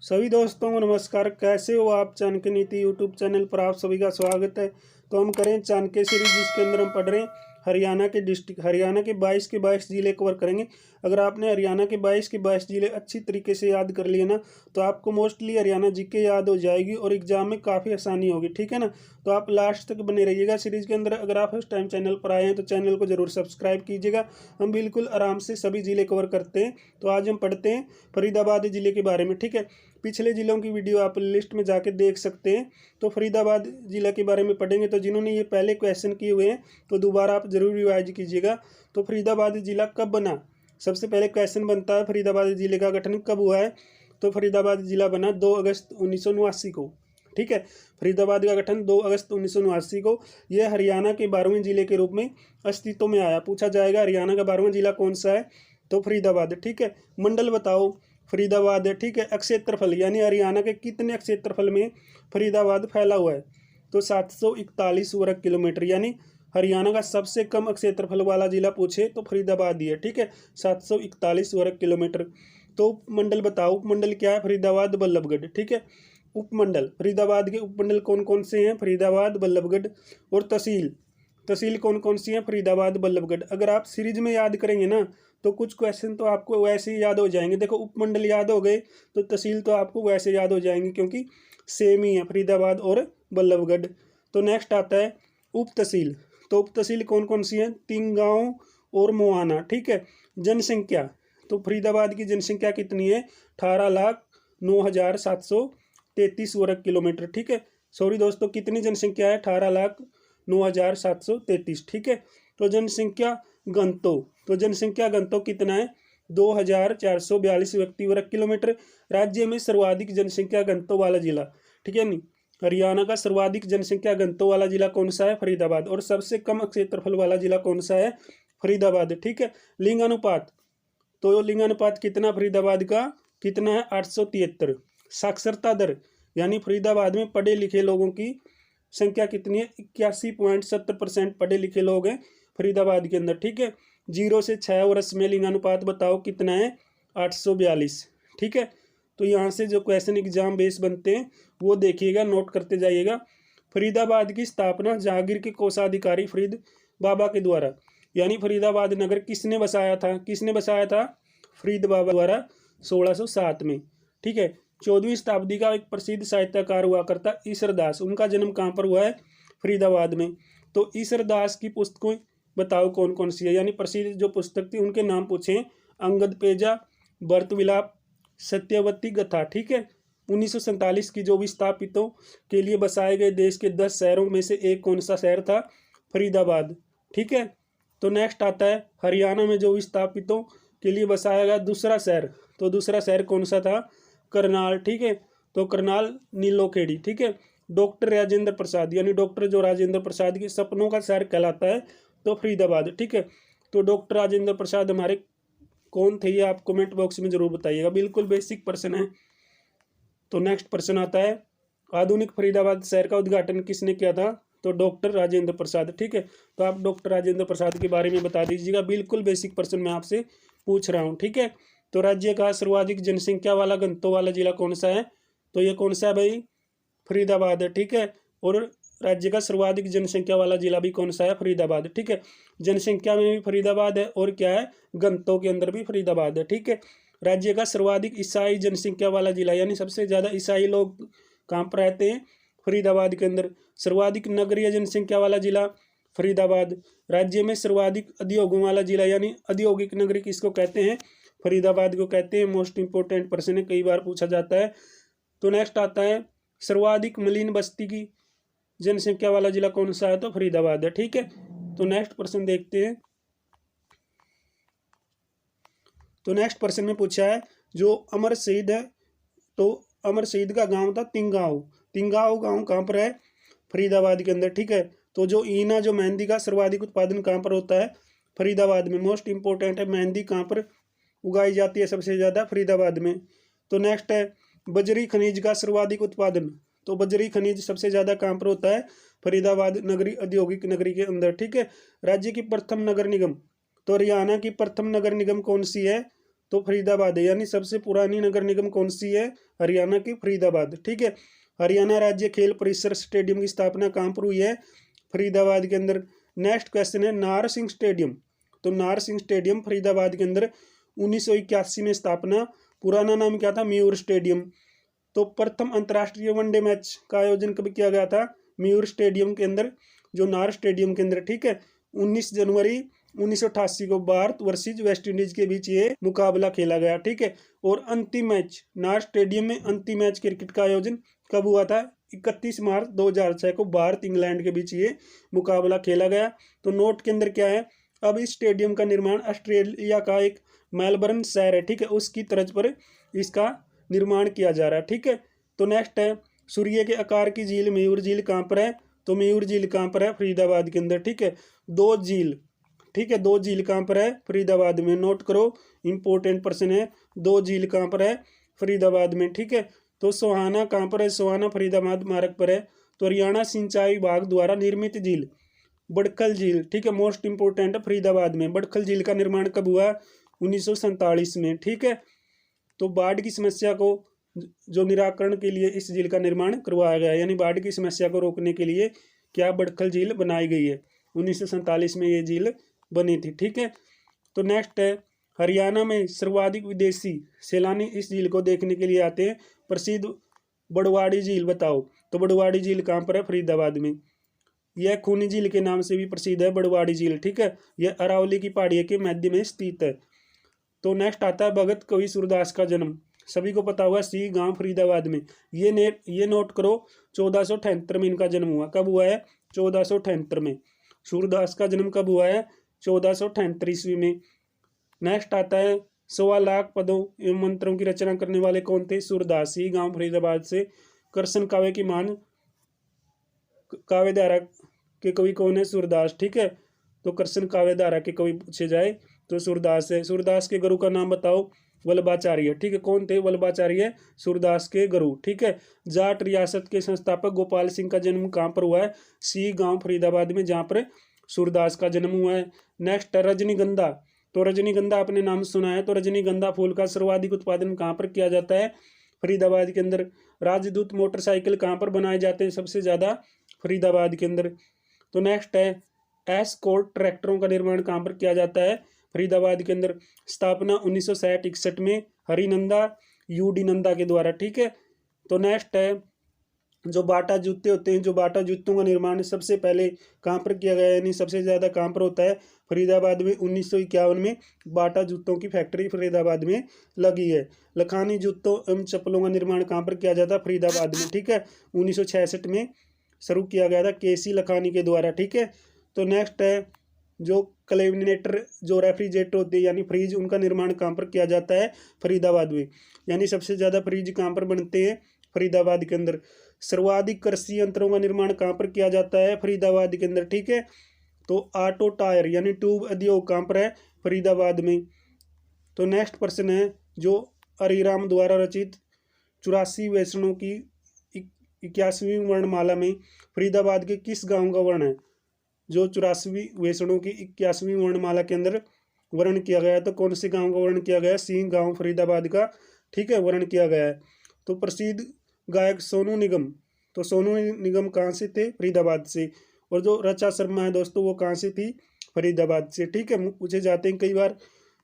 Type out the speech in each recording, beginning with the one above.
सभी दोस्तों को नमस्कार। कैसे हो आप? चाणक्य नीति यूट्यूब चैनल पर आप सभी का स्वागत है। तो हम करें चाणक्य सीरीज, जिसके अंदर हम पढ़ रहे हैं हरियाणा के डिस्ट्रिक्ट। हरियाणा के 22 के 22 जिले कवर करेंगे। अगर आपने हरियाणा के 22 के 22 जिले अच्छी तरीके से याद कर लिए ना, तो आपको मोस्टली हरियाणा जीके याद हो जाएगी और एग्जाम में काफ़ी आसानी होगी। ठीक है ना? तो आप लास्ट तक बने रहिएगा सीरीज के अंदर। अगर आप फर्स्ट टाइम चैनल पर आए हैं तो चैनल को जरूर सब्सक्राइब कीजिएगा। हम बिल्कुल आराम से सभी जिले कवर करते हैं। तो आज हम पढ़ते हैं फरीदाबाद जिले के बारे में। ठीक है, पिछले जिलों की वीडियो आप लिस्ट में जाके देख सकते हैं। तो फरीदाबाद जिला के बारे में पढ़ेंगे। तो जिन्होंने ये पहले क्वेश्चन किए हुए हैं तो दोबारा आप जरूर रिवाइज कीजिएगा। तो फरीदाबाद जिला कब बना? सबसे पहले क्वेश्चन बनता है फरीदाबाद जिले का गठन कब हुआ है? तो फरीदाबाद जिला बना 2 अगस्त 1979 को। ठीक है, फरीदाबाद का गठन 2 अगस्त 1979 को। यह हरियाणा के 12वें जिले के रूप में अस्तित्व में आया। पूछा जाएगा हरियाणा का 12वां जिला कौन सा है? तो फरीदाबाद। ठीक है, मंडल बताओ फरीदाबाद है। ठीक है, क्षेत्रफल यानी हरियाणा के कितने क्षेत्रफल में फरीदाबाद फैला हुआ है? तो 741 वर्ग किलोमीटर, यानी हरियाणा का सबसे कम क्षेत्रफल वाला जिला पूछे तो फरीदाबाद ही है। ठीक है, 741 वर्ग किलोमीटर। तो उपमंडल बताओ, उपमंडल क्या है? फरीदाबाद बल्लभगढ़। ठीक है, उपमंडल फरीदाबाद के उपमंडल कौन कौन से हैं? फरीदाबाद बल्लभगढ़। और तहसील, तहसील कौन कौन सी है? फरीदाबाद बल्लभगढ़। अगर आप सीरीज में याद करेंगे ना तो कुछ क्वेश्चन तो आपको वैसे ही याद हो जाएंगे। देखो, उपमंडल याद हो गए तो तहसील तो आपको वैसे याद हो जाएंगे, क्योंकि सेम ही है फरीदाबाद और बल्लभगढ़। तो नेक्स्ट आता है उप तहसील। तो उप तहसील कौन कौन सी है? तिंगांव और मोहाना। ठीक है, जनसंख्या, तो फरीदाबाद की जनसंख्या कितनी है? 18,09,733 वर्ग किलोमीटर। ठीक है, सॉरी दोस्तों, कितनी जनसंख्या है? 18,09,733। ठीक है, तो जनसंख्या घनत्व, तो जनसंख्या घनत्व कितना है? 2,442 व्यक्ति वर्ग किलोमीटर। राज्य में सर्वाधिक जनसंख्या घनत्व वाला जिला, ठीक है नहीं, हरियाणा का सर्वाधिक जनसंख्या घनत्व वाला जिला कौन सा है? फरीदाबाद। और सबसे कम क्षेत्रफल वाला जिला कौन सा है? फरीदाबाद। ठीक है, लिंगानुपात, तो लिंगानुपात कितना फरीदाबाद का? कितना है? 873। साक्षरता दर, यानी फरीदाबाद में पढ़े लिखे लोगों की संख्या कितनी है? 81.70% पढ़े लिखे लोग हैं फरीदाबाद के अंदर। ठीक है, 0 से 6 वर्ष में लिंगानुपात बताओ कितना है? 842। ठीक है, तो यहाँ से जो क्वेश्चन एग्जाम बेस बनते हैं वो देखिएगा, नोट करते जाइएगा। फरीदाबाद की स्थापना जहांगीर के कोषाधिकारी फरीद बाबा के द्वारा, यानी फरीदाबाद नगर किसने बसाया था? किसने बसाया था? फरीद बाबा द्वारा 1607 में। ठीक है, 14वीं शताब्दी का एक प्रसिद्ध साहित्यकार हुआ करता ईश्वरदास, उनका जन्म कहाँ पर हुआ है? फरीदाबाद में। तो ईश्वरदास की पुस्तकें बताओ कौन कौन सी है, यानी प्रसिद्ध जो पुस्तक थी उनके नाम पूछे। अंगद पेजा, भरत विलाप, सत्यवती गथा। ठीक है, 1947 की जो विस्थापितों के लिए बसाए गए देश के 10 शहरों में से एक कौन सा शहर था? फरीदाबाद। ठीक है, तो नेक्स्ट आता है हरियाणा में जो विस्थापितों के लिए बसाया गया दूसरा शहर, तो दूसरा शहर कौन सा था? करनाल। ठीक है, तो करनाल नीलोखेड़ी। ठीक है, डॉक्टर राजेंद्र प्रसाद, यानी डॉक्टर जो राजेंद्र प्रसाद के सपनों का शहर कहलाता है तो फरीदाबाद। ठीक है, तो डॉक्टर राजेंद्र प्रसाद हमारे कौन थे? ये आप कमेंट बॉक्स में जरूर बताइएगा, बिल्कुल बेसिक प्रश्न है। तो नेक्स्ट प्रश्न आता है आधुनिक फरीदाबाद शहर का उद्घाटन किसने किया था? तो डॉक्टर राजेंद्र प्रसाद। ठीक है, तो आप डॉक्टर राजेंद्र प्रसाद के बारे में बता दीजिएगा, बिल्कुल बेसिक प्रश्न मैं आपसे पूछ रहा हूँ। ठीक है, तो राज्य का सर्वाधिक जनसंख्या वाला घनत्व वाला जिला कौन सा है? तो ये कौन सा है भाई? फरीदाबाद है। ठीक है, और राज्य का सर्वाधिक जनसंख्या वाला जिला भी कौन सा है? फरीदाबाद। ठीक है, जनसंख्या में भी फरीदाबाद है और क्या है? घनत्व के अंदर भी फरीदाबाद है। ठीक है, राज्य का सर्वाधिक ईसाई जनसंख्या वाला जिला, यानी सबसे ज़्यादा ईसाई लोग कहाँ पर रहते हैं? फरीदाबाद के अंदर। सर्वाधिक नगरीय जनसंख्या वाला जिला फरीदाबाद। राज्य में सर्वाधिक उद्योगों वाला जिला, यानी औद्योगिक नगरी किसको कहते हैं? फरीदाबाद को कहते हैं। मोस्ट इंपोर्टेंट प्रश्न है, कई बार पूछा जाता है। तो नेक्स्ट आता है सर्वाधिक मलिन बस्ती की जनसंख्या वाला जिला कौन सा है? तो फरीदाबाद है। ठीक है, तो नेक्स्ट प्रश्न देखते हैं। तो नेक्स्ट प्रश्न में पूछा है जो अमर शहीद है, तो अमर शहीद का गांव था तिंगांव। तिंगांव गांव कहाँ पर है? फरीदाबाद के अंदर। ठीक है, तो जो ईना, जो मेहंदी का सर्वाधिक उत्पादन कहाँ पर होता है? फरीदाबाद में। मोस्ट इंपोर्टेंट है, मेहंदी कहाँ पर उगाई जाती है सबसे ज़्यादा? फरीदाबाद में। तो नेक्स्ट है बजरी खनिज का सर्वाधिक उत्पादन, तो बजरी खनिज सबसे ज़्यादा कहाँ पर होता है? फरीदाबाद नगरी, औद्योगिक नगरी के अंदर। ठीक है, राज्य की प्रथम नगर निगम, तो हरियाणा की प्रथम नगर निगम कौन सी है? तो फरीदाबाद है, यानी सबसे पुरानी नगर निगम कौन सी है? हरियाणा की फरीदाबाद। ठीक है, हरियाणा राज्य खेल परिसर स्टेडियम की स्थापना कहाँ पर हुई है? फरीदाबाद के अंदर। नेक्स्ट क्वेश्चन है नार सिंह स्टेडियम। तो नार सिंह स्टेडियम फरीदाबाद के अंदर 1981 में स्थापना, पुराना नाम क्या था? मयूर स्टेडियम। तो प्रथम अंतर्राष्ट्रीय वनडे मैच का आयोजन कब किया गया था? मयूर स्टेडियम के अंदर, जो नार स्टेडियम के अंदर। ठीक है, 19 जनवरी 1988 को भारत वर्सेज वेस्ट इंडीज के बीच ये मुकाबला खेला गया। ठीक है, और अंतिम मैच नार स्टेडियम में अंतिम मैच क्रिकेट का आयोजन कब हुआ था? 31 मार्च 2006 को भारत इंग्लैंड के बीच ये मुकाबला खेला गया। तो नोट के अंदर क्या है? अब इस स्टेडियम का निर्माण ऑस्ट्रेलिया का एक मेलबर्न शहर है, ठीक है, उसकी तर्ज पर इसका निर्माण किया जा रहा है। ठीक है, तो नेक्स्ट है सूर्य के आकार की झील मयूर झील कहाँ पर है? तो मयूर झील कहाँ पर है? फरीदाबाद के अंदर। ठीक है, दो झील, ठीक है, दो झील कहाँ पर है? फरीदाबाद में। नोट करो, इंपॉर्टेंट प्रश्न है, दो झील कहाँ पर है? फरीदाबाद में। ठीक है, तो सोहाना कहाँ पर है? सोहाना फरीदाबाद मार्ग पर है। तो हरियाणा सिंचाई विभाग द्वारा निर्मित झील बड़खल झील, ठीक है, मोस्ट इंपोर्टेंट फरीदाबाद में। बड़खल झील का निर्माण कब हुआ? 1947 में। ठीक है, तो बाढ़ की समस्या को जो निराकरण के लिए इस झील का निर्माण करवाया गया, यानी बाढ़ की समस्या को रोकने के लिए क्या बड़खल झील बनाई गई है? 1947 में ये झील बनी थी। ठीक है, तो नेक्स्ट है हरियाणा में सर्वाधिक विदेशी सैलानी इस झील को देखने के लिए आते हैं। प्रसिद्ध बड़वाड़ी झील बताओ। तो बड़वाड़ी झील कहाँ पर है? फरीदाबाद में। यह खूनी झील के नाम से भी प्रसिद्ध है, बड़वाड़ी झील। ठीक है, यह अरावली की पहाड़ियों के मध्य में स्थित है। तो नेक्स्ट आता है भगत कवि सूरदास का जन्म, सभी को पता हुआ, सी गांव फरीदाबाद में। ये नोट करो, 1478 में इनका जन्म हुआ। कब हुआ है? 1478 में। सूरदास का जन्म कब हुआ है? 1478 ईस्वी में। नेक्स्ट आता है 1.25 लाख पदों एवं मंत्रों की रचना करने वाले कौन थे? सूरदास। ही गांव फरीदाबाद से। कृष्ण काव्य की मान काव्य धारा के कवि कौन है? सूरदास। ठीक है, तो कृष्ण काव्य धारा के कवि पूछे जाए तो सूरदास है। सूरदास के गुरु का नाम बताओ। वल्लभाचार्य। ठीक है, कौन थे? वल्लभाचार्य सूरदास के गुरु। ठीक है, जाट रियासत के संस्थापक गोपाल सिंह का जन्म कहाँ पर हुआ है? सी गांव फरीदाबाद में, जहाँ पर सूरदास का जन्म हुआ है। नेक्स्ट रजनीगंधा। तो रजनीगंधा आपने नाम सुना है, तो रजनीगंधा फूल का सर्वाधिक उत्पादन कहाँ पर किया जाता है? फरीदाबाद के अंदर। राजदूत मोटरसाइकिल कहाँ पर बनाए जाते हैं सबसे ज़्यादा? फरीदाबाद के अंदर। तो नेक्स्ट है एस्कॉर्ट ट्रैक्टरों का निर्माण कहाँ पर किया जाता है? फरीदाबाद के अंदर। स्थापना 1960-61 में हरिनंदा यूडी नंदा के द्वारा। ठीक है, तो नेक्स्ट है जो बाटा जूते होते हैं, जो बाटा जूतों का निर्माण सबसे पहले कहाँ पर किया गया, यानी सबसे ज़्यादा कहाँ पर होता है? फरीदाबाद में। 1951 में बाटा जूतों की फैक्ट्री फरीदाबाद में लगी है। लखानी जूतों एवं चप्पलों का निर्माण कहाँ पर किया जाता है? फरीदाबाद में। ठीक है, 1966 में शुरू किया गया था केसी लखानी के द्वारा। ठीक है, तो नेक्स्ट है जो क्लेविनेटर, जो रेफ्रिजरेटर होते हैं यानी फ्रिज, उनका निर्माण कहाँ पर किया जाता है? फरीदाबाद में। यानी सबसे ज़्यादा फ्रिज कहाँ पर बनते हैं? फरीदाबाद के अंदर। सर्वाधिक कृषि यंत्रों का निर्माण कहाँ पर किया जाता है? फरीदाबाद के अंदर। ठीक है, तो ऑटो टायर यानी ट्यूब उद्योग कहाँ पर है? फरीदाबाद में। तो नेक्स्ट प्रश्न है जो हरिराम द्वारा रचित 84 वैष्णों की 81वीं वर्णमाला में फरीदाबाद के किस गांव का वर्ण है? जो 84 वैष्णों की 81वीं वर्णमाला के अंदर वर्ण किया गया है, तो कौन से गांव का वर्ण किया गया है? सिंह गांव फरीदाबाद का, ठीक है, वर्ण किया गया है। तो प्रसिद्ध गायक सोनू निगम, तो सोनू निगम कहाँ से थे? फरीदाबाद से। और जो रचा शर्मा है दोस्तों, वो कहाँ से थी? फरीदाबाद से। ठीक है, पूछे जाते हैं कई बार।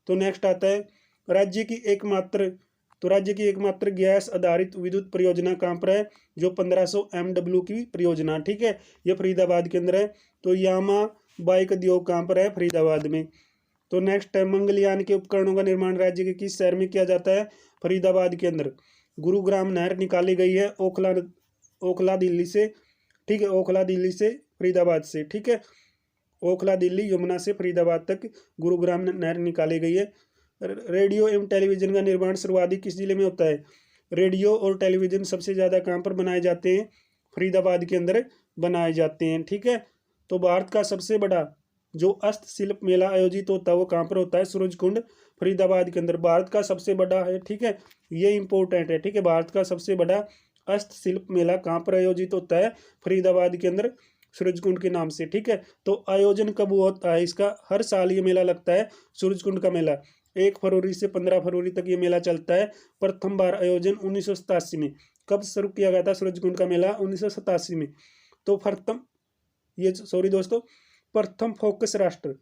तो नेक्स्ट आता है राज्य की एकमात्र गैस आधारित विद्युत परियोजना कहाँ पर है? जो 1500 MW की परियोजना। ठीक है, ये फरीदाबाद के अंदर है। तो यामा बाइक उद्योग कहाँ पर है? फरीदाबाद में। तो नेक्स्ट है मंगलयान के उपकरणों का निर्माण राज्य के किस शहर में किया जाता है? फरीदाबाद के अंदर। गुरुग्राम नहर निकाली गई है ओखला दिल्ली से। ठीक है, ओखला दिल्ली से फरीदाबाद से। ठीक है, ओखला दिल्ली यमुना से फरीदाबाद तक गुरुग्राम नहर निकाली गई है। रेडियो एवं टेलीविजन का निर्माण सर्वाधिक किस जिले में होता है? रेडियो और टेलीविजन सबसे ज़्यादा कहाँ पर बनाए जाते हैं? फरीदाबाद के अंदर बनाए जाते हैं। ठीक है, तो भारत का सबसे बड़ा जो हस्तशिल्प मेला आयोजित होता है वो कहाँ पर होता है? सूरजकुंड फरीदाबाद के अंदर। भारत का सबसे बड़ा है, ठीक है, ये इंपॉर्टेंट है। ठीक है, भारत का सबसे बड़ा हस्तशिल्प मेला कहाँ पर आयोजित होता है? फरीदाबाद के अंदर, सूरजकुंड के नाम से। ठीक है, तो आयोजन कब होता है इसका? हर साल ये मेला लगता है, सूरजकुंड का मेला। 1 फरवरी से 15 फरवरी तक ये मेला चलता है। प्रथम बार आयोजन 1987 में। कब शुरू किया गया था सूरजकुंड का मेला? 1987 में। तो प्रथम फोकस राष्ट्र,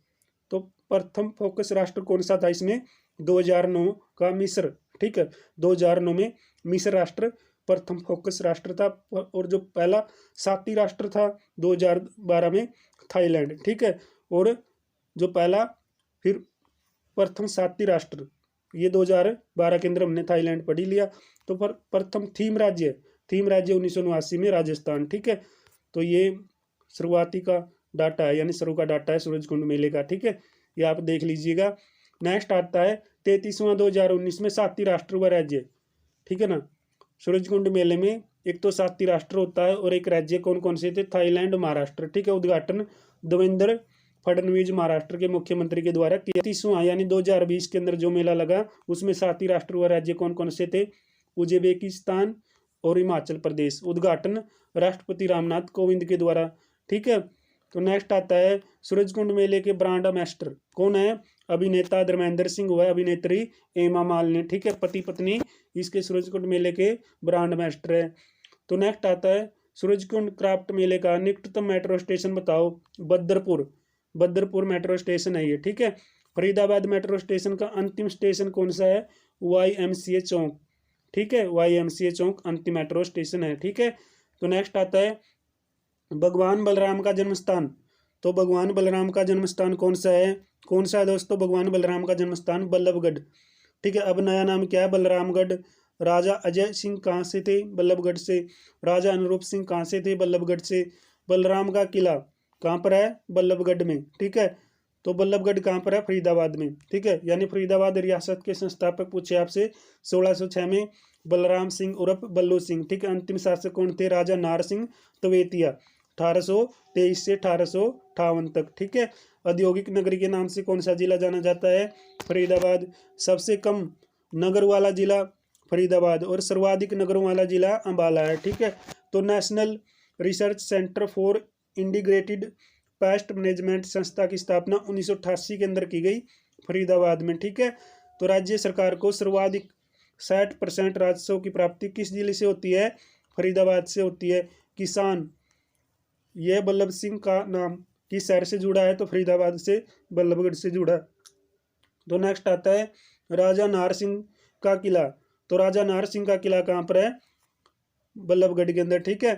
तो प्रथम फोकस राष्ट्र कौन सा था इसमें? 2009 का मिस्र, ठीक है, 2009 में मिस्र राष्ट्र प्रथम फोकस राष्ट्र था। और जो पहला साथी राष्ट्र था 2012 में थाईलैंड, ठीक है। और जो पहला फिर प्रथम साथी राष्ट्र ये 2012 के अंदर हमने थाईलैंड पढ़ ही लिया। तो प्रथम थीम राज्य 1979 में राजस्थान, ठीक है। तो ये शुरुआती का डाटा है, यानी शुरू का डाटा है सूरजकुंड मेले का, ठीक है, ये आप देख लीजिएगा। नेक्स्ट आता है 33वां 2019 में साथी राष्ट्र व राज्य, ठीक है ना। सूरजकुंड मेले में एक तो साथी राष्ट्र होता है और एक राज्य कौन कौन से थे? थाईलैंड, महाराष्ट्र, ठीक है। उद्घाटन देवेंद्र फडणवीस महाराष्ट्र के मुख्यमंत्री के द्वारा किया। 33वां यानी 2020 के अंदर जो मेला लगा उसमें साथी राष्ट्र व राज्य कौन कौन से थे? उज्बेकिस्तान और हिमाचल प्रदेश। उद्घाटन राष्ट्रपति रामनाथ कोविंद के द्वारा, ठीक है। तो नेक्स्ट आता है सूरजकुंड मेले के ब्रांड एम्बेसडर कौन है? अभिनेता धर्मेंद्र सिंह व अभिनेत्री हेमा मालिनी, ठीक है, पति पत्नी इसके सूरजकुंड मेले के ब्रांड एम्बेसडर है। तो नेक्स्ट आता है सूरजकुंड क्राफ्ट मेले का निकटतम मेट्रो स्टेशन बताओ? बदरपुर मेट्रो स्टेशन है ये, ठीक है। फरीदाबाद मेट्रो स्टेशन का अंतिम स्टेशन कौन सा है? YMCA चौक, ठीक है, YMCA चौक अंतिम मेट्रो स्टेशन है, ठीक है। तो नेक्स्ट आता है भगवान बलराम का जन्म स्थान। तो भगवान बलराम का जन्म स्थान कौन सा है दोस्तों? भगवान बलराम का जन्म स्थान बल्लभगढ़, ठीक है। अब नया नाम क्या है? बलरामगढ़। राजा अजय सिंह कहाँ से थे? बल्लभगढ़ से। राजा अनुरूप सिंह कहाँ से थे? बल्लभगढ़ से। बलराम का किला कहाँ पर है? बल्लभगढ़ में, ठीक है। तो बल्लभगढ़ कहाँ पर है? फरीदाबाद में, ठीक है। यानी फरीदाबाद रियासत के संस्थापक पूछे आपसे 1606 में बलराम सिंह उर्फ बल्लू सिंह, ठीक है। अंतिम शासक कौन थे? राजा नार सिंह तवेतिया 1823 से 1858 तक, ठीक है। औद्योगिक नगरी के नाम से कौन सा जिला जाना जाता है? फरीदाबाद। सबसे कम नगर वाला जिला फरीदाबाद और सर्वाधिक नगरों वाला जिला अंबाला है, ठीक है। तो national research centre for integrated pest management संस्था की स्थापना 1988 के अंदर की गई फरीदाबाद में, ठीक है। तो राज्य सरकार को सर्वाधिक 60% राजस्व की प्राप्ति किस जिले से होती है? फरीदाबाद से होती है। किसान यह बल्लभ सिंह का नाम किस शहर से जुड़ा है? तो फरीदाबाद से, बल्लभगढ़ से जुड़ा। तो नेक्स्ट आता है राजा नार सिंह का किला। तो राजा नार सिंह का किला कहाँ पर है? बल्लभगढ़ के अंदर, ठीक है।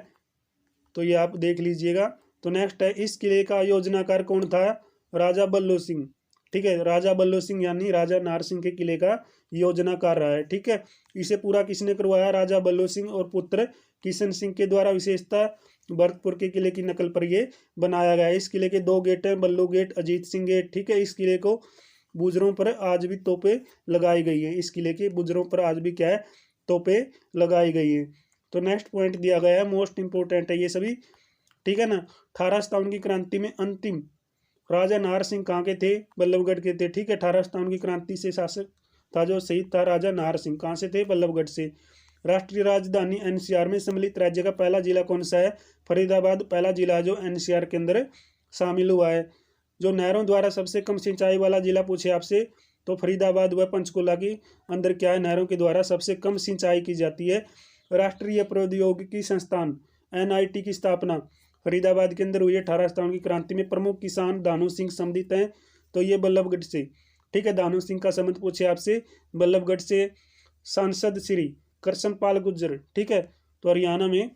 तो ये आप देख लीजिएगा। तो नेक्स्ट है इस किले का योजनाकार कौन था? राजा बल्लू सिंह, ठीक है। राजा बल्लू सिंह यानी राजा नार सिंह के किले का योजनाकार रहा है, ठीक है। इसे पूरा किसने करवाया? राजा बल्लू सिंह और पुत्र किशन सिंह के द्वारा। विशेषता भरतपुर के किले की नकल पर ये बनाया गया है। इस किले के 2 गेट हैं, बल्लू गेट, अजीत सिंह गेट, ठीक है। इस किले को बुजरों पर आज भी तोपें लगाई गई है। इस किले के बुजरों पर आज भी क्या है? तोपें लगाई गई है। तो नेक्स्ट पॉइंट दिया गया है, मोस्ट इंपोर्टेंट है ये सभी, ठीक है ना। 1857 की क्रांति में अंतिम राजा नार सिंह कहाँ के थे? बल्लभगढ़ के थे, ठीक है। 1857 की क्रांति से शासक था जो शहीद था राजा नार सिंह, कहाँ से थे? बल्लभगढ़ से। राष्ट्रीय राजधानी NCR में सम्मिलित राज्य का पहला जिला कौन सा है? फरीदाबाद पहला जिला जो NCR के अंदर शामिल हुआ है। जो नहरों द्वारा सबसे कम सिंचाई वाला जिला पूछे आपसे तो फरीदाबाद व पंचकुला के अंदर क्या है? नहरों के द्वारा सबसे कम सिंचाई की जाती है। राष्ट्रीय प्रौद्योगिकी संस्थान NIT की स्थापना फरीदाबाद के अंदर हुई है 1857 की क्रांति में। प्रमुख किसान दानू सिंह संबंधित हैं, तो ये बल्लभगढ़ से, ठीक है। दानू सिंह का संबंध पूछे आपसे बल्लभगढ़ से। सांसद श्री कृष्णपाल गुर्जर, ठीक है। तो हरियाणा में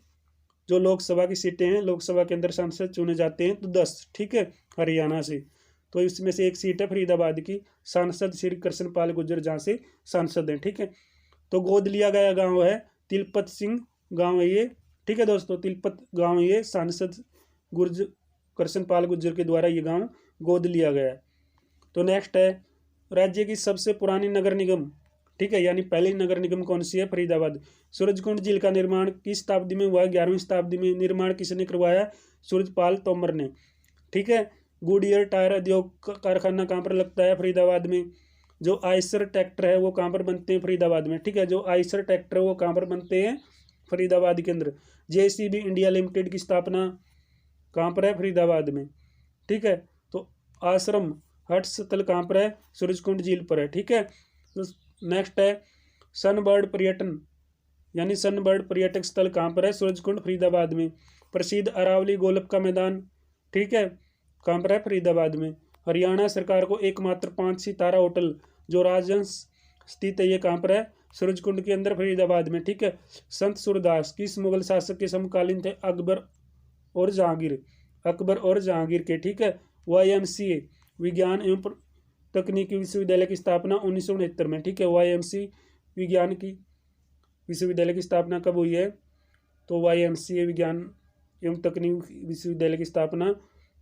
जो लोकसभा की सीटें हैं, लोकसभा के अंदर सांसद चुने जाते हैं तो 10, ठीक है, हरियाणा से। तो इसमें से एक सीट है फरीदाबाद की, सांसद श्री कृष्णपाल गुर्जर जहाँ से सांसद हैं, ठीक है। तो गोद लिया गया गाँव है तिलपत सिंह गाँव है ये, ठीक है दोस्तों। तिलपत गाँव ये सांसद कृष्णपाल गुर्जर के द्वारा ये गाँव गोद लिया गया है। तो नेक्स्ट है राज्य की सबसे पुरानी नगर निगम, ठीक है, यानी पहली नगर निगम कौन सी है? फरीदाबाद। सूरजकुंड झील का निर्माण किस शताब्दी में हुआ? 11वीं शताब्दी में। निर्माण किसने करवाया? सूरजपाल तोमर ने, ठीक है। गुडियर टायर उद्योग कारखाना कहाँ पर लगता है? फरीदाबाद में। जो आइसर ट्रैक्टर है वो कहाँ पर बनते हैं? फरीदाबाद में, ठीक है। जो आइसर ट्रैक्टर है वो कहाँ पर बनते हैं? फरीदाबाद के अंदर। JCB इंडिया लिमिटेड की स्थापना कहाँ पर है? फरीदाबाद में, ठीक है। तो आश्रम हट स्थल कहाँ पर है? सूरजकुंड झील पर है। ठीक है। तो नेक्स्ट है सनबर्ड पर्यटन यानी सनबर्ड पर्यटक स्थल कहाँ पर है? सूरजकुंड फरीदाबाद में। प्रसिद्ध अरावली गोल्फ का मैदान, ठीक है, कहाँ पर है? फरीदाबाद में। हरियाणा सरकार को एकमात्र 5 सितारा होटल जो राजहंस स्थित है, ये कहाँ पर है? सूरजकुंड के अंदर फरीदाबाद में। ठीक है। संत सूरदास किस मुगल शासक के समकालीन थे? अकबर और जहांगीर के। ठीक है। YMCA विज्ञान एवं तकनीकी विश्वविद्यालय की स्थापना 1969 में। ठीक है। YMCA विज्ञान की विश्वविद्यालय की स्थापना कब हुई है? तो YMCA विज्ञान एवं तकनीकी विश्वविद्यालय की स्थापना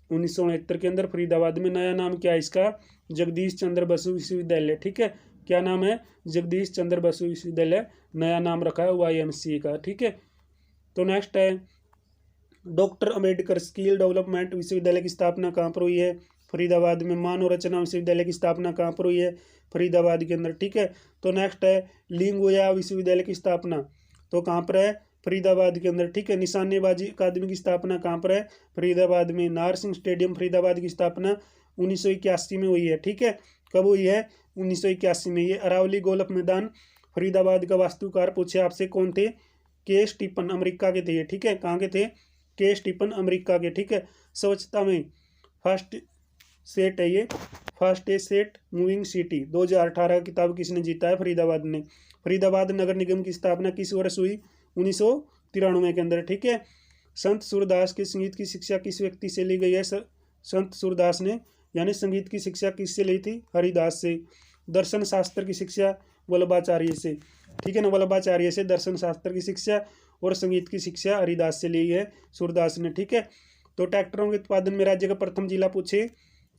1969 के अंदर फरीदाबाद में। नया नाम क्या है इसका? जगदीश चंद्र बसु विश्वविद्यालय। ठीक है। क्या नाम है? जगदीश चंद्र बसु विश्वविद्यालय नया नाम रखा है YMCA का। ठीक है। तो नेक्स्ट है डॉक्टर अंबेडकर स्किल डेवलपमेंट विश्वविद्यालय की स्थापना कहाँ पर हुई है? फरीदाबाद में। मानव रचना विश्वविद्यालय की स्थापना कहाँ पर हुई है? फरीदाबाद के अंदर। ठीक है। तो नेक्स्ट है लिंगोया विश्वविद्यालय की स्थापना तो कहाँ पर है? फरीदाबाद के अंदर। ठीक है। निशानेबाजी अकादमी की स्थापना कहाँ पर है? फरीदाबाद में। नारसिंह स्टेडियम फरीदाबाद की स्थापना 1981 में हुई है। ठीक है। कब हुई है? 1981 में। ये अरावली गोल्फ मैदान फरीदाबाद का वास्तुकार पूछे आपसे कौन थे? के स्टीफन अमेरिका के थे ये। ठीक है। कहाँ के थे? के स्टीफन अमेरिका के। ठीक है। स्वच्छता में फर्स्ट सेट है ये, first A set moving city 2018 का किताब किसने जीता है? फरीदाबाद ने। फरीदाबाद नगर निगम की स्थापना किस वर्ष हुई? 1993 के अंदर। ठीक है। संत सूरदास के संगीत की शिक्षा किस व्यक्ति से ली गई है? संत सूरदास ने यानी संगीत की शिक्षा किससे ली थी? हरिदास से। दर्शन शास्त्र की शिक्षा वल्लभाचार्य से। ठीक है ना, वल्लभाचार्य से दर्शन शास्त्र की शिक्षा और संगीत की शिक्षा हरिदास से ली है सूरदास ने। ठीक है। तो ट्रैक्टरों के उत्पादन में राज्य का प्रथम जिला पूछे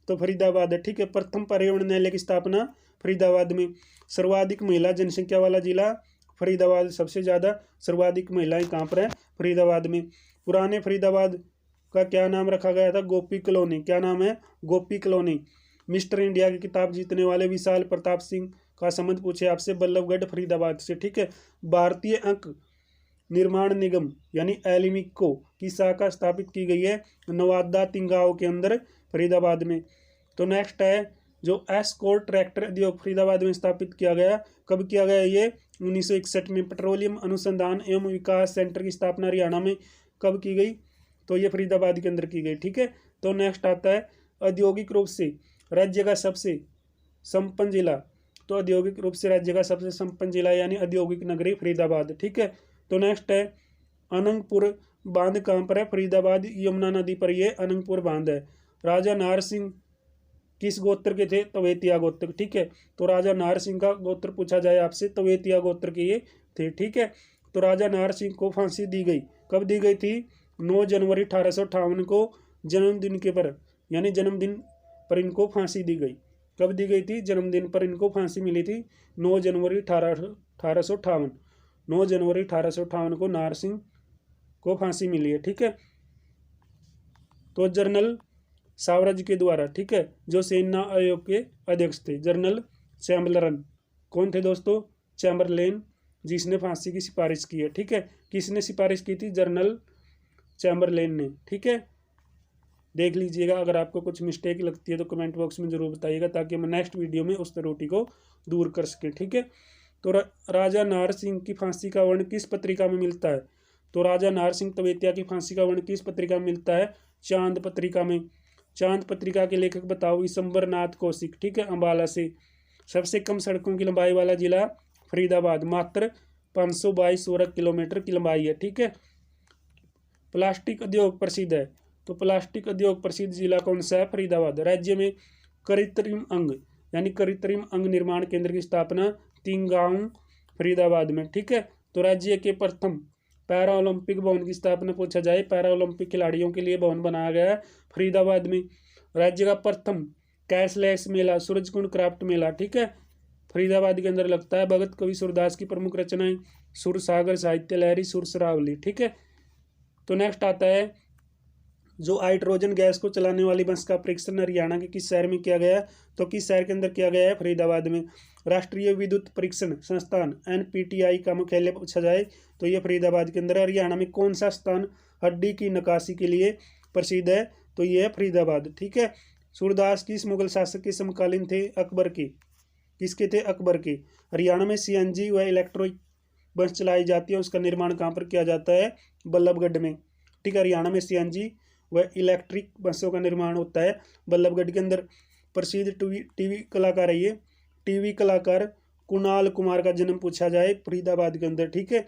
तो फरीदाबाद है। ठीक है। प्रथम पर्यावरण न्यायालय की स्थापना फरीदाबाद में। सर्वाधिक महिला जनसंख्या वाला जिला फरीदाबाद, सबसे ज़्यादा सर्वाधिक महिलाएं कहाँ पर है? फरीदाबाद में। पुराने फरीदाबाद का क्या नाम रखा गया था? गोपी कॉलोनी। क्या नाम है? गोपी कॉलोनी। मिस्टर इंडिया की किताब जीतने वाले विशाल प्रताप सिंह का संबंध पूछे आपसे बल्लभगढ़ फरीदाबाद से। ठीक है। भारतीय अंक निर्माण निगम यानी एलिमिको की शाखा स्थापित की गई है नवादा तिंगाओ के अंदर फरीदाबाद में। तो नेक्स्ट है जो एस्कॉर्ट ट्रैक्टर उद्योग फरीदाबाद में स्थापित किया गया। कब किया गया ये? 1961 में। पेट्रोलियम अनुसंधान एवं विकास सेंटर की स्थापना हरियाणा में कब की गई? तो ये फरीदाबाद के अंदर की गई। ठीक है। तो नेक्स्ट आता है औद्योगिक रूप से राज्य का सबसे संपन्न जिला। तो औद्योगिक रूप से राज्य का सबसे संपन्न जिला यानी औद्योगिक नगरी फरीदाबाद। ठीक है। तो नेक्स्ट है अनंगपुर बांध कहाँ पर है? फरीदाबाद यमुना नदी पर ये अनंगपुर बांध है। राजा नाहर सिंह किस गोत्र के थे? तवेतिया गोत्र। ठीक है। तो राजा नाहर सिंह का गोत्र पूछा जाए आपसे, तवेतिया गोत्र के ये थे। ठीक है। तो राजा नाहर सिंह को फांसी दी गई। कब दी गई थी? 9 जनवरी 1858 को जन्मदिन के पर यानी जन्मदिन पर इनको फांसी दी गई। कब दी गई थी? जन्मदिन पर इनको फांसी मिली थी 9 जनवरी 1858। 9 जनवरी 1858 को नाहर सिंह को फांसी मिली है। ठीक है। तो जनरल सावराज के द्वारा, ठीक है, जो सेना आयोग के अध्यक्ष थे, जनरल चैम्बरलेन। कौन थे दोस्तों? चैम्बरलेन, जिसने फांसी की सिफारिश की है। ठीक है। किसने सिफारिश की थी? जनरल चैम्बरलेन ने। ठीक है। देख लीजिएगा, अगर आपको कुछ मिस्टेक लगती है तो कमेंट बॉक्स में जरूर बताइएगा ताकि हम नेक्स्ट वीडियो में उस त्रुटि को दूर कर सकें। ठीक है। तो राजा नाहर सिंह की फांसी का वर्णन किस पत्रिका में मिलता है? तो राजा नाहर सिंह तवेतिया की फांसी का वर्णन किस पत्रिका में मिलता है? चांद पत्रिका में। चांद पत्रिका के लेखक बताओ? विशंबर नाथ कौशिक। ठीक है। अम्बाला से। सबसे कम सड़कों की लंबाई वाला जिला फरीदाबाद, मात्र 522 वर्ग किलोमीटर की लंबाई है। ठीक है। प्लास्टिक उद्योग प्रसिद्ध है। तो प्लास्टिक उद्योग प्रसिद्ध जिला कौन सा है? फरीदाबाद। राज्य में कृत्रिम अंग यानी कृत्रिम अंग निर्माण केंद्र की स्थापना तिंगांव फरीदाबाद में। ठीक है। तो राज्य के प्रथम पैरा ओलंपिक भवन की स्थापना पूछा जाए, पैरा ओलंपिक खिलाड़ियों के लिए भवन बनाया गया है फरीदाबाद में। राज्य का प्रथम कैशलेस मेला सूरजकुंड क्राफ्ट मेला, ठीक है, फरीदाबाद के अंदर लगता है। भगत कवि सूरदास की प्रमुख रचनाएं सुर सागर, साहित्य लहरी, सुर सरावली। ठीक है। तो नेक्स्ट आता है जो हाइड्रोजन गैस को चलाने वाली बस का परीक्षण हरियाणा के किस शहर में किया गया है? तो किस शहर के अंदर किया गया है? फरीदाबाद में। राष्ट्रीय विद्युत परीक्षण संस्थान NPTI का मुख्यालय पूछा जाए तो ये फरीदाबाद के अंदर। हरियाणा में कौन सा स्थान हड्डी की नक्काशी के लिए प्रसिद्ध है? तो ये है फरीदाबाद। ठीक है। सूरदास किस मुगल शासक के समकालीन थे? अकबर के। किसके थे? अकबर के। हरियाणा में सीएनजी व इलेक्ट्रिक बस चलाई जाती है, उसका निर्माण कहाँ पर किया जाता है? बल्लभगढ़ में। ठीक है, हरियाणा में सीएनजी व इलेक्ट्रिक बसों का निर्माण होता है बल्लभगढ़ के अंदर। प्रसिद्ध टीवी कलाकार है ये। टीवी कलाकार कुणाल कुमार का जन्म पूछा जाए, फरीदाबाद के अंदर। ठीक है,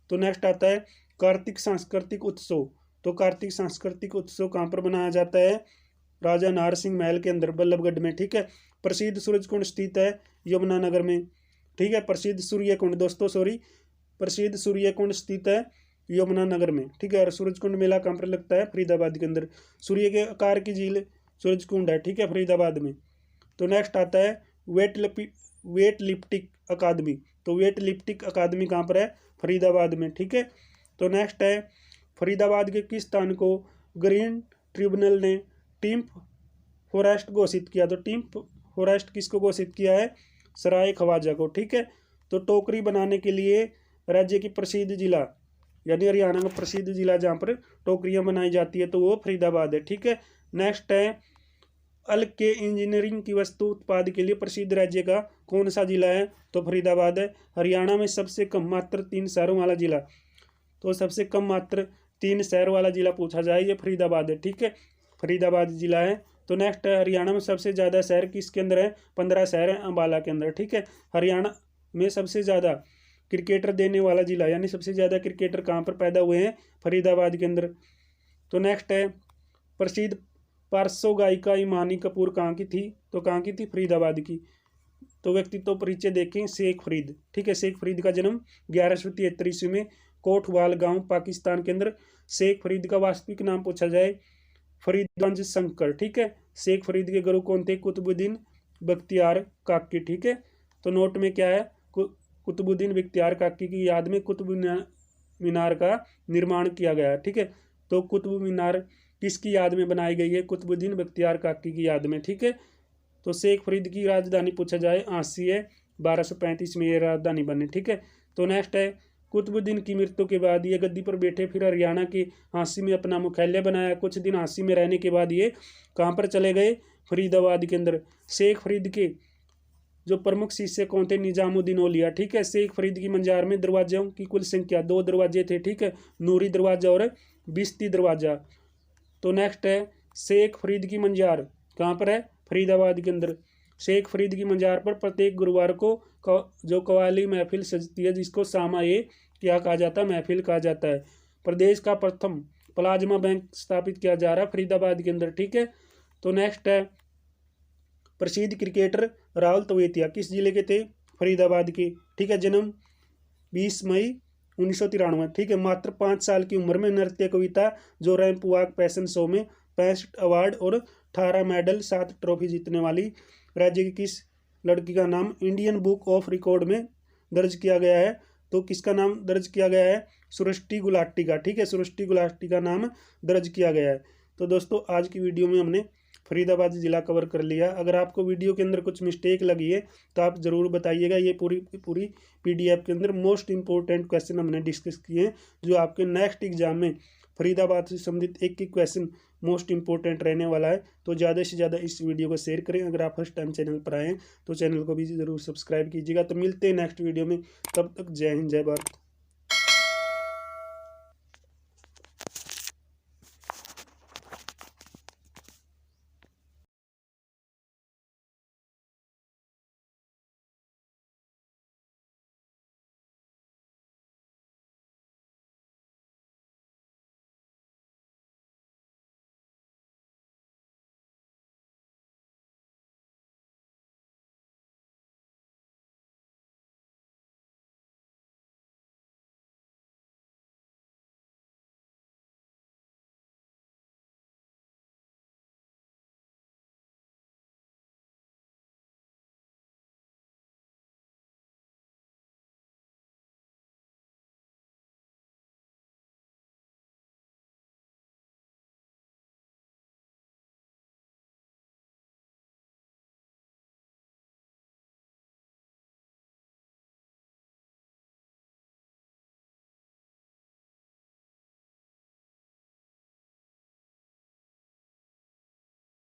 तो नेक्स्ट आता है कार्तिक सांस्कृतिक उत्सव। तो कार्तिक सांस्कृतिक उत्सव कहाँ पर मनाया जाता है? राजा नाहर सिंह महल के अंदर, बल्लभगढ़ में। ठीक है, प्रसिद्ध सूरज कुंड स्थित है यमुनानगर में। ठीक है, प्रसिद्ध सूर्य कुंड दोस्तों, प्रसिद्ध सूर्य कुंड स्थित है यमुनानगर में। ठीक है, और सूरज कुंड मेला कहाँ पर लगता है? फरीदाबाद के अंदर। सूर्य के आकार की झील सूरज कुंड है। ठीक है, फरीदाबाद में। तो नेक्स्ट आता है वेट लिफ्टिंग अकादमी। तो वेट लिफ्टिंग अकादमी कहाँ पर है? फरीदाबाद में। ठीक है, तो नेक्स्ट है फरीदाबाद के किस स्थान को ग्रीन ट्रिब्यूनल ने टीम्प फॉरेस्ट घोषित किया? तो टीम्प फॉरेस्ट किसको घोषित किया है? सराय ख्वाजा को। ठीक है, तो टोकरी बनाने के लिए राज्य की प्रसिद्ध जिला यानी हरियाणा का प्रसिद्ध जिला जहाँ पर टोकरियाँ बनाई जाती है तो वो फरीदाबाद है। ठीक है, नेक्स्ट है अल के इंजीनियरिंग की वस्तु उत्पाद के लिए प्रसिद्ध राज्य का कौन सा जिला है? तो फरीदाबाद है। हरियाणा में सबसे कम मात्र 3 शहरों वाला जिला, तो सबसे कम मात्र 3 शहर वाला जिला पूछा जाए, ये फरीदाबाद है। ठीक है, फरीदाबाद जिला है। तो नेक्स्ट है हरियाणा में सबसे ज़्यादा शहर किसके अंदर है? 15 शहर है अम्बाला के अंदर। ठीक है, हरियाणा में सबसे ज़्यादा क्रिकेटर देने वाला जिला यानी सबसे ज़्यादा क्रिकेटर कहाँ पर पैदा हुए हैं? फरीदाबाद के अंदर। तो नेक्स्ट है प्रसिद्ध पार्श्व गायिका इमानी कपूर कहाँ की थी? तो कहाँ की थी? फरीदाबाद की। तो व्यक्तित्व परिचय देखें, शेख फरीद। ठीक है, शेख फरीद का जन्म 1173 ईस्वी में कोटवाल गांव पाकिस्तान के अंदर। शेख फरीद का वास्तविक नाम पूछा जाए, फरीदगंज शंकर। ठीक है, शेख फरीद के गुरु कौन थे? कुतुबुद्दीन बख्तियार काकी। ठीक है, तो नोट में क्या है? कुतुबुद्दीन बख्तियार काकी की याद में कुतुब मीनार का निर्माण किया गया। ठीक है, तो कुतुब मीनार किसकी याद में बनाई गई है? कुतुबुद्दीन बख्तियार काकी की याद में। ठीक है, तो शेख फरीद की राजधानी पूछा जाए, आंसी है। 1235 में ये राजधानी बनी। ठीक है, तो नेक्स्ट है कुतुबुद्दीन की मृत्यु के बाद ये गद्दी पर बैठे, फिर हरियाणा के हांसी में अपना मुख्यालय बनाया। कुछ दिन हांसी में रहने के बाद ये कहाँ पर चले गए? फरीदाबाद के अंदर। शेख फरीद के जो प्रमुख शिष्य कौन थे? निजामुद्दीन औलिया। ठीक है, शेख फरीद की मंजार में दरवाजों की कुल संख्या 2 दरवाजे थे। ठीक है, नूरी दरवाजा और बिस्ती दरवाजा। तो नेक्स्ट है शेख फरीद की मंजार कहाँ पर है? फरीदाबाद के अंदर। शेख फरीद की मंजार पर प्रत्येक गुरुवार को जो कवाली महफिल सजती है, जिसको सामा ए क्या कहा जाता है? महफिल कहा जाता है। प्रदेश का प्रथम प्लाज्मा बैंक स्थापित किया जा रहा है फरीदाबाद के अंदर। ठीक है, तो नेक्स्ट है प्रसिद्ध क्रिकेटर राहुल तवेतिया किस जिले के थे? फरीदाबाद के। ठीक है, जन्म 20 मई 1993। ठीक है, मात्र 5 साल की उम्र में नृत्य कविता जो रैंप वॉक पैशन शो में 65 अवार्ड और 18 मेडल 7 ट्रॉफी जीतने वाली राज्य की किस लड़की का नाम इंडियन बुक ऑफ रिकॉर्ड में दर्ज किया गया है? तो किसका नाम दर्ज किया गया है? सृष्टि गुलाटी का। ठीक है, सृष्टि गुलाटी का नाम दर्ज किया गया है। तो दोस्तों आज की वीडियो में हमने फरीदाबाद जिला कवर कर लिया। अगर आपको वीडियो के अंदर कुछ मिस्टेक लगी है तो आप ज़रूर बताइएगा। ये पूरी PDF के अंदर मोस्ट इंपॉर्टेंट क्वेश्चन हमने डिस्कस किए हैं, जो आपके नेक्स्ट एग्जाम में फरीदाबाद से संबंधित एक क्वेश्चन मोस्ट इंपॉर्टेंट रहने वाला है। तो ज़्यादा से ज़्यादा इस वीडियो को शेयर करें। अगर आप फर्स्ट टाइम चैनल पर आए हैं तो चैनल को भी ज़रूर सब्सक्राइब कीजिएगा। तो मिलते हैं नेक्स्ट वीडियो में, तब तक जय हिंद, जय भारत।